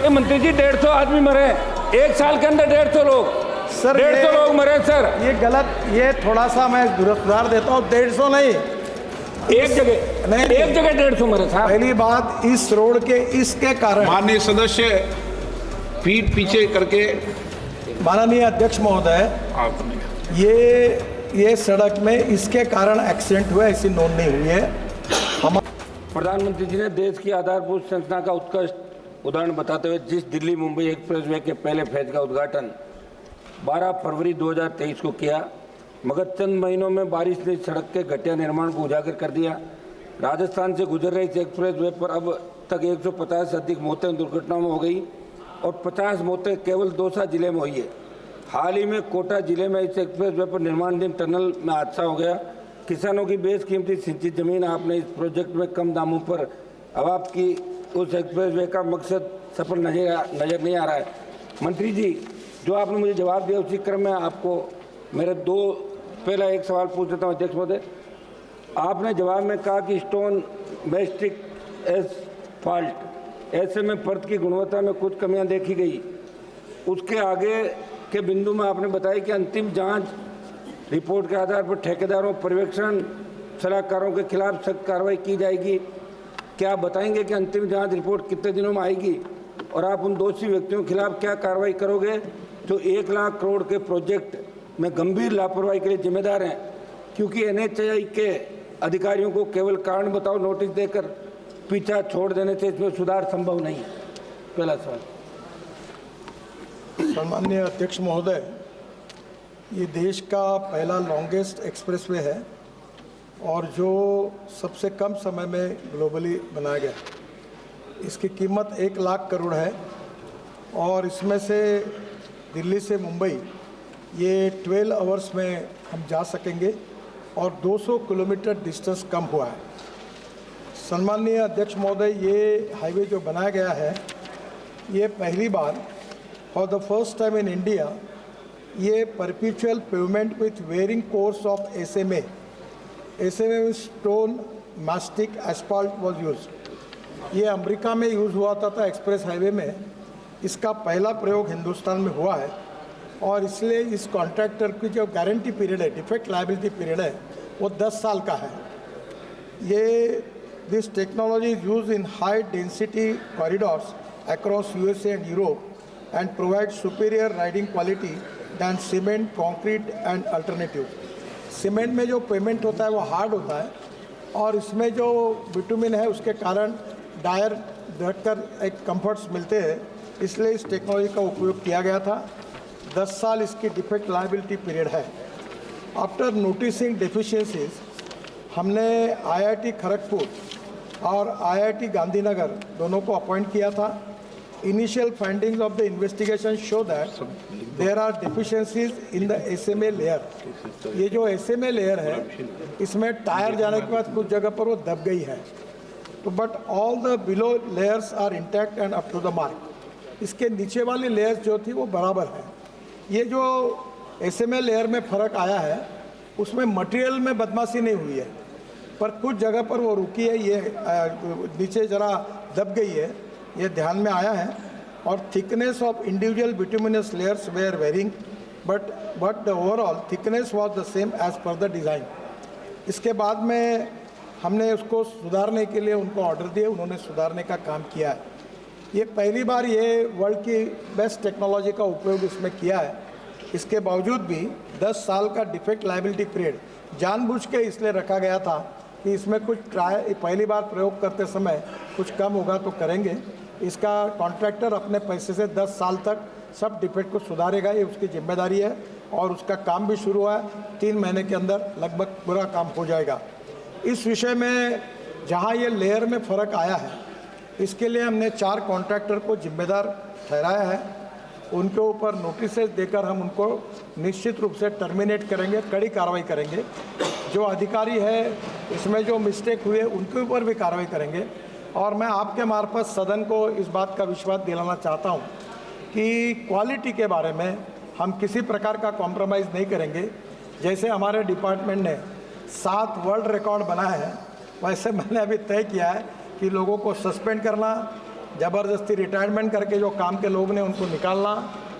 ये मंत्री जी 150 आदमी मरे, एक साल के अंदर 150 लोग, सर 150 लोग मरे सर। ये गलत, ये थोड़ा सा मैं सुधार देता हूँ, 150 नहीं, एक जगह नहीं, एक जगह 150 मरे साहब। पहली बात इस रोड के इसके कारण, माननीय सदस्य पीठ पीछे करके माननीय अध्यक्ष महोदय, आपने ये सड़क में इसके कारण एक्सीडेंट हुआ, ऐसी नोट नहीं हुई है। प्रधानमंत्री जी ने देश की आधारभूत संरचना का उत्कृष्ट उदाहरण बताते हुए जिस दिल्ली मुंबई एक्सप्रेसवे के पहले फेज का उद्घाटन 12 फरवरी 2023 को किया, मगर चंद महीनों में बारिश ने सड़क के घटिया निर्माण को उजागर कर दिया। राजस्थान से गुजर रही इस एक्सप्रेसवे पर अब तक 150 से अधिक मौतें दुर्घटनाओं में हो गई और 50 मौतें केवल दौसा जिले में हुई है। हाल ही में कोटा जिले में इस एक्सप्रेसवे पर निर्माणाधीन टनल में हादसा हो गया। किसानों की बेशकीमती सिंचित जमीन आपने इस प्रोजेक्ट में कम दामों पर, अब आपकी उस एक्सप्रेसवे का मकसद सफल नजर नहीं आ रहा है। मंत्री जी, जो आपने मुझे जवाब दिया उसी क्रम में आपको मेरे पहला एक सवाल पूछ देता हूँ अध्यक्ष महोदय। आपने जवाब में कहा कि स्टोन मैस्टिक एसफाल्ट ऐसे में परत की गुणवत्ता में कुछ कमियां देखी गई। उसके आगे के बिंदु में आपने बताया कि अंतिम जांच रिपोर्ट के आधार पर ठेकेदारों, पर्यवेक्षण सलाहकारों के खिलाफ सख्त कार्रवाई की जाएगी। क्या आप बताएंगे कि अंतिम जांच रिपोर्ट कितने दिनों में आएगी और आप उन दोषी व्यक्तियों के खिलाफ क्या कार्रवाई करोगे जो 1 लाख करोड़ के प्रोजेक्ट में गंभीर लापरवाही के लिए जिम्मेदार हैं? क्योंकि NHAI के अधिकारियों को केवल कारण बताओ नोटिस देकर पीछा छोड़ देने से इसमें सुधार संभव नहीं है। पहला सवाल। सम्माननीय अध्यक्ष महोदय, ये देश का पहला लॉन्गेस्ट एक्सप्रेसवे है और जो सबसे कम समय में ग्लोबली बनाया गया। इसकी कीमत 1 लाख करोड़ है और इसमें से दिल्ली से मुंबई ये 12 आवर्स में हम जा सकेंगे और 200 किलोमीटर डिस्टेंस कम हुआ है। सम्माननीय अध्यक्ष महोदय, ये हाईवे जो बनाया गया है, ये पहली बार for the first time in India ये perpetual pavement with wearing course of SMA में stone mastic asphalt was use. ये अमेरिका में यूज़ हुआ था एक्सप्रेस हाईवे में, इसका पहला प्रयोग हिंदुस्तान में हुआ है और इसलिए इस कॉन्ट्रैक्टर की जो गारंटी पीरियड है, डिफेक्ट लायबिलिटी पीरियड है, वो 10 साल का है। This technology is use in high density corridors across USA and Europe and provide superior riding quality than cement, concrete and alternative. Cement में जो पेमेंट होता है वो हार्ड होता है और इसमें जो बिटुमिन है उसके कारण टायर धड़कर एक कंफर्ट्स मिलते हैं, इसलिए इस टेक्नोलॉजी का उपयोग किया गया था। 10 साल इसकी डिफेक्ट लायबिलिटी पीरियड है। आफ्टर नोटिसिंग डेफिशिएंसीज, हमने IIT खड़गपुर और IIT गांधीनगर दोनों को अपॉइंट किया था। Initial findings of the investigation show that there are deficiencies in the SMA layer। ये जो SMA layer है, इसमें टायर जाने के बाद कुछ जगह पर वो दब गई है, तो but all the below layers are intact and up to the mark. इसके नीचे वाली लेयर्स जो थी वो बराबर है। ये जो SMA लेयर में फ़र्क आया है उसमें मटेरियल में बदमाशी नहीं हुई है, पर कुछ जगह पर वो रुकी है, ये नीचे ज़रा दब गई है, ये ध्यान में आया है। और thickness of individual bituminous layers were varying but the overall thickness was the same as per the design. इसके बाद में हमने उसको सुधारने के लिए उनको ऑर्डर दिए, उन्होंने सुधारने का काम किया है। ये पहली बार ये वर्ल्ड की बेस्ट टेक्नोलॉजी का उपयोग इसमें किया है। इसके बावजूद भी 10 साल का डिफेक्ट लायबिलिटी पीरियड जानबूझ के इसलिए रखा गया था कि इसमें कुछ पहली बार प्रयोग करते समय कुछ कम होगा तो करेंगे। इसका कॉन्ट्रैक्टर अपने पैसे से 10 साल तक सब डिफेक्ट को सुधारेगा, ये उसकी जिम्मेदारी है और उसका काम भी शुरू हुआ है। 3 महीने के अंदर लगभग पूरा काम हो जाएगा। इस विषय में जहां ये लेयर में फ़र्क आया है, इसके लिए हमने 4 कॉन्ट्रैक्टर को जिम्मेदार ठहराया है। उनके ऊपर नोटिसेस देकर हम उनको निश्चित रूप से टर्मिनेट करेंगे, कड़ी कार्रवाई करेंगे। जो अधिकारी है इसमें जो मिस्टेक हुए उनके ऊपर भी कार्रवाई करेंगे। और मैं आपके मार्फत सदन को इस बात का विश्वास दिलाना चाहता हूं कि क्वालिटी के बारे में हम किसी प्रकार का कॉम्प्रोमाइज़ नहीं करेंगे। जैसे हमारे डिपार्टमेंट ने 7 वर्ल्ड रिकॉर्ड बनाए हैं, वैसे मैंने अभी तय किया है कि लोगों को सस्पेंड करना ज़बरदस्ती रिटायरमेंट करके जो काम के लोग ने उनको निकालना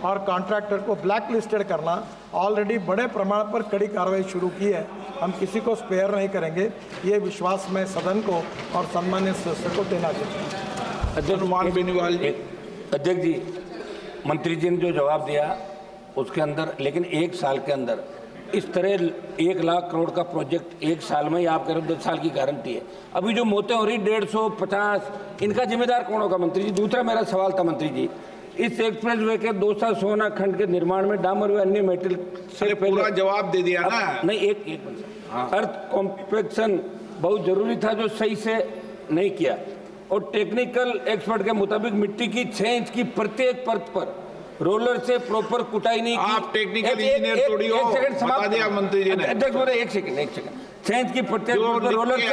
और कॉन्ट्रैक्टर को ब्लैक लिस्टेड करना, ऑलरेडी बड़े प्रमाण पर कड़ी कार्रवाई शुरू की है। हम किसी को स्पेयर नहीं करेंगे, ये विश्वास मैं सदन को और सम्मान्य सदस्य को देना चाहता हूँ। अध्यक्ष बेनीवाल जी। अध्यक्ष जी, मंत्री जी ने जो जवाब दिया उसके अंदर, लेकिन एक साल के अंदर इस तरह 1 लाख करोड़ का प्रोजेक्ट एक साल में ही आप कह रहे हो 10 साल की गारंटी है। अभी जो मौतें हो रही 150, इनका जिम्मेदार कौन होगा मंत्री जी? दूसरा मेरा सवाल था मंत्री जी, इस एक्सप्रेस वे के 216 खंड के निर्माण में डामर व अन्य मेटल से पूरा जवाब दे दिया ना। नहीं, एक मिनट। अर्थ कॉम्पैक्शन बहुत जरूरी था जो सही से नहीं किया, और टेक्निकल एक्सपर्ट के मुताबिक मिट्टी की 6 इंच की प्रत्येक परत पर रोलर से प्रॉपर कुटाई नहीं की। आप टेक्निकल इंजीनियर थोड़ी हो, बता दिया मंत्री जी ने। अध्यक्ष बोले एक सेकंड 6 इंच की प्रत्येक परत पर रोलर से,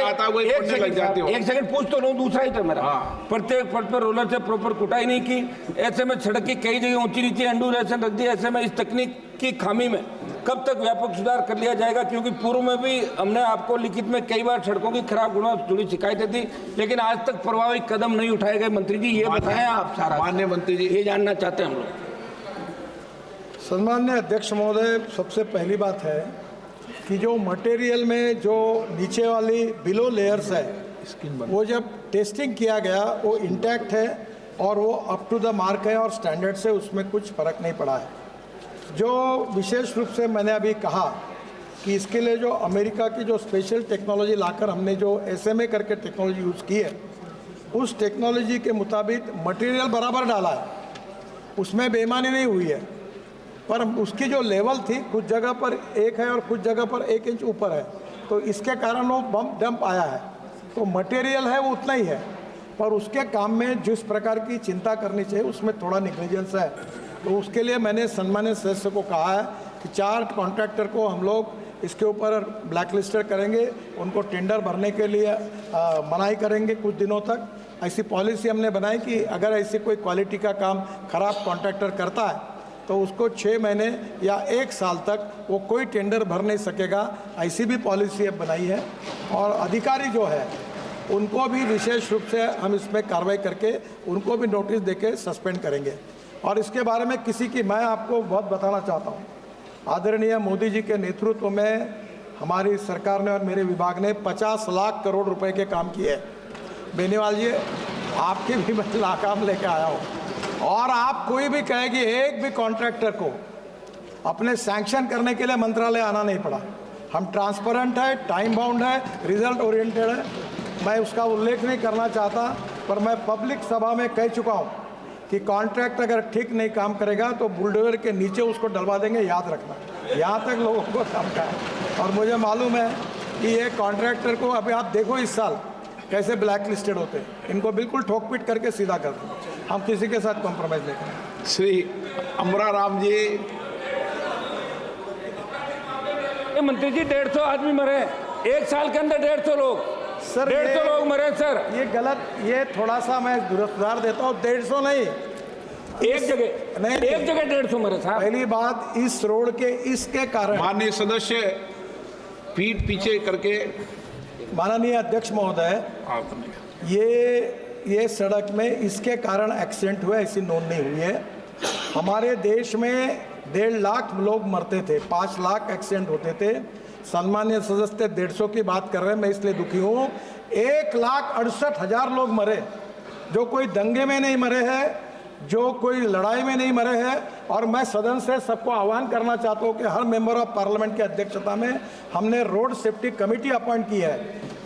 एक सेकंड पूछ तो लूं, दूसरा ही तो मेरा। प्रत्येक परत पर रोलर से प्रॉपर कुटाई नहीं की। ऐसे में सड़क की कई जगह ऊंची नीचे एंडूरेशन रख दी। ऐसे में इस तकनीक की खामी में कब तक व्यापक सुधार कर लिया जाएगा? क्योंकि पूर्व में भी हमने आपको लिखित में कई बार सड़कों की खराब गुणवत्ता जुड़ी शिकायतें दी, लेकिन आज तक प्रभावी कदम नहीं उठाए गए। मंत्री जी ये बताएं आप सारा। माननीय मंत्री जी, ये जानना चाहते हैं हम लोग। सम्मान्य अध्यक्ष महोदय, सबसे पहली बात है कि जो मटेरियल में जो नीचे वाली बिलो लेयर्स है, वो जब टेस्टिंग किया गया वो इंटैक्ट है और वो अप टू द मार्क है और स्टैंडर्ड से उसमें कुछ फ़र्क नहीं पड़ा है। जो विशेष रूप से मैंने अभी कहा कि इसके लिए जो अमेरिका की जो स्पेशल टेक्नोलॉजी लाकर हमने जो SMA करके टेक्नोलॉजी यूज़ की है, उस टेक्नोलॉजी के मुताबिक मटेरियल बराबर डाला है, उसमें बेईमानी नहीं हुई है, पर उसकी जो लेवल थी कुछ जगह पर 1 है और कुछ जगह पर 1 इंच ऊपर है, तो इसके कारण वो बम डंप आया है। तो मटेरियल है वो उतना ही है, पर उसके काम में जिस प्रकार की चिंता करनी चाहिए उसमें थोड़ा निग्लिजेंस है। तो उसके लिए मैंने सम्मानित सदस्य को कहा है कि 4 कॉन्ट्रैक्टर को हम लोग इसके ऊपर ब्लैक लिस्टेड करेंगे, उनको टेंडर भरने के लिए मनाही करेंगे कुछ दिनों तक। ऐसी पॉलिसी हमने बनाई कि अगर ऐसी कोई क्वालिटी का काम खराब कॉन्ट्रैक्टर करता है तो उसको 6 महीने या 1 साल तक वो कोई टेंडर भर नहीं सकेगा, ऐसी भी पॉलिसी अब बनाई है। और अधिकारी जो है उनको भी विशेष रूप से हम इसमें कार्रवाई करके उनको भी नोटिस देके सस्पेंड करेंगे। और इसके बारे में किसी की, मैं आपको बहुत बताना चाहता हूँ, आदरणीय मोदी जी के नेतृत्व में हमारी सरकार ने और मेरे विभाग ने 50 लाख करोड़ रुपए के काम किए। बेनीवाल जी, आपके भी मैं नाकाम लेके आया हूँ, और आप कोई भी कहे कि एक भी कॉन्ट्रैक्टर को अपने सैंक्शन करने के लिए मंत्रालय आना नहीं पड़ा। हम ट्रांसपेरेंट है, टाइम बाउंड है, रिजल्ट ओरिएंटेड है। मैं उसका उल्लेख नहीं करना चाहता, पर मैं पब्लिक सभा में कह चुका हूँ कि कॉन्ट्रैक्ट अगर ठीक नहीं काम करेगा तो बुलडोजर के नीचे उसको डलवा देंगे, याद रखना। यहाँ तक लोगों को समझा है। और मुझे मालूम है कि ये कॉन्ट्रैक्टर को अभी आप देखो इस साल कैसे ब्लैक लिस्टेड होते हैं, इनको बिल्कुल ठोक पीट करके सीधा कर दें। हम किसी के साथ कॉम्प्रोमाइज़ नहीं करेंगे। श्री अमरा राम जी। मंत्री जी 150 आदमी मरे एक साल के अंदर, 150 लोग सर, 150 लोग मरे सर। ये गलत, ये थोड़ा सा मैं सुधार देता हूँ, 150 नहीं, एक जगह नहीं, एक जगह 150 मरे साहब। पहली बात, इस रोड के इसके कारण, माननीय सदस्य पीठ पीछे करके। माननीय अध्यक्ष महोदय, ये सड़क में इसके कारण एक्सीडेंट हुए, ऐसी नोंद नहीं हुई है। हमारे देश में 1.5 लाख लोग मरते थे, 5 लाख एक्सीडेंट होते थे। सम्मान्य सदस्य 150 की बात कर रहे हैं, मैं इसलिए दुखी हूँ। 1,68,000 लोग मरे, जो कोई दंगे में नहीं मरे हैं, जो कोई लड़ाई में नहीं मरे हैं। और मैं सदन से सबको आह्वान करना चाहता हूँ कि हर मेंबर ऑफ पार्लियामेंट की अध्यक्षता में हमने रोड सेफ्टी कमेटी अपॉइंट की है।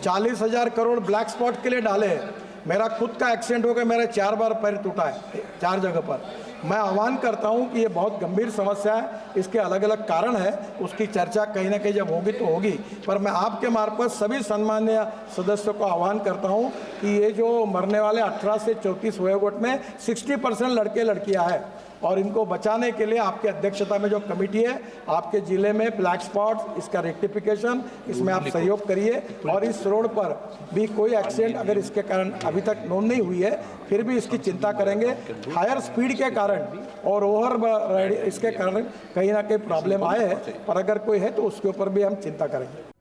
40,000 करोड़ ब्लैक स्पॉट के लिए डाले। मेरा खुद का एक्सीडेंट हो गया, मेरा 4 बार पैर टूटा है 4 जगह पर। मैं आह्वान करता हूं कि ये बहुत गंभीर समस्या है, इसके अलग अलग कारण है, उसकी चर्चा कहीं ना कहीं जब होगी तो होगी। पर मैं आपके मार्फत सभी सम्मान्य सदस्यों को आह्वान करता हूं कि ये जो मरने वाले 18 से 34 वयोगट में 60% लड़के लड़कियां हैं, और इनको बचाने के लिए आपके अध्यक्षता में जो कमेटी है, आपके जिले में ब्लैक स्पॉट, इसका रेक्टिफिकेशन, इसमें आप सहयोग करिए। और इस रोड पर भी कोई एक्सीडेंट अगर इसके कारण अभी तक नोंद नहीं हुई है, फिर भी इसकी चिंता करेंगे। हायर स्पीड के कारण और ओवर इसके कारण कहीं ना कहीं प्रॉब्लम आए हैं, पर अगर कोई है तो उसके ऊपर भी हम चिंता करेंगे।